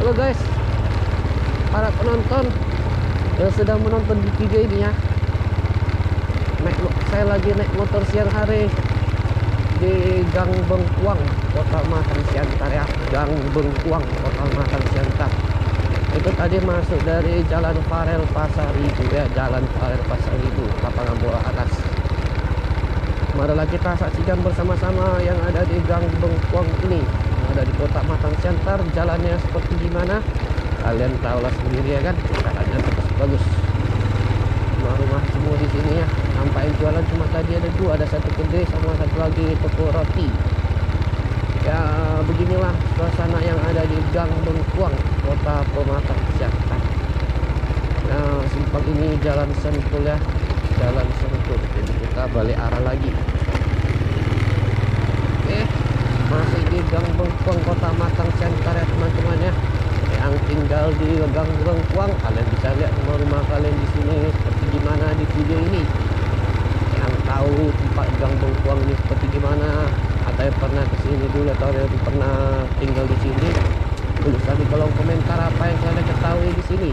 Halo guys, para penonton yang sedang menonton di video ini ya. Saya lagi naik motor siang hari di Gang Bengkuang, Kota Matang Siantar ya. Gang Bengkuang, Kota Matang Siantar. Itu tadi masuk dari Jalan Farel Pasar Ibu ya, Jalan Farel Pasar Ibu, Lapangan Bola Atas. Marilah kita saksikan bersama-sama yang ada di Gang Bengkuang ini, yang ada di Kota Matang Siantar. Jalannya seperti gimana? Kalian tahulah sendiri ya kan, keadaannya bagus. Rumah-rumah semua di sini ya. Nampak yang jualan cuma tadi ada dua, ada satu kedai sama satu lagi toko roti. Ya beginilah suasana yang ada di Gang Bengkuang, Kota Pematang Siantar. Nah, simpang ini Jalan Sentul ya, Jalan Sentul. Jadi kita balik arah lagi. Oke, masih di Gang Bengkuang, Kota Matang Siantar ya teman-teman ya. Yang tinggal di Gang Bengkuang, kalian bisa lihat rumah-rumah kalian di sini seperti gimana di video ini. Yang tahu tempat Gang Bengkuang ini seperti gimana, atau yang pernah kesini dulu atau yang pernah tinggal di sini, tuliskan di kolom komentar apa yang kalian ketahui di sini.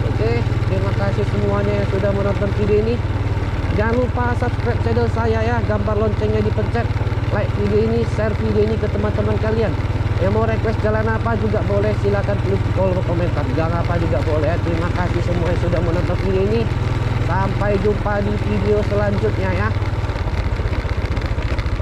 Oke, terima kasih semuanya yang sudah menonton video ini. Jangan lupa subscribe channel saya ya, gambar loncengnya dipencet, like video ini, share video ini ke teman-teman kalian. Yang mau request jalan apa juga boleh, silakan tulis di kolom komentar. Gang apa juga boleh. Terima kasih semua yang sudah menonton video ini. Sampai jumpa di video selanjutnya ya.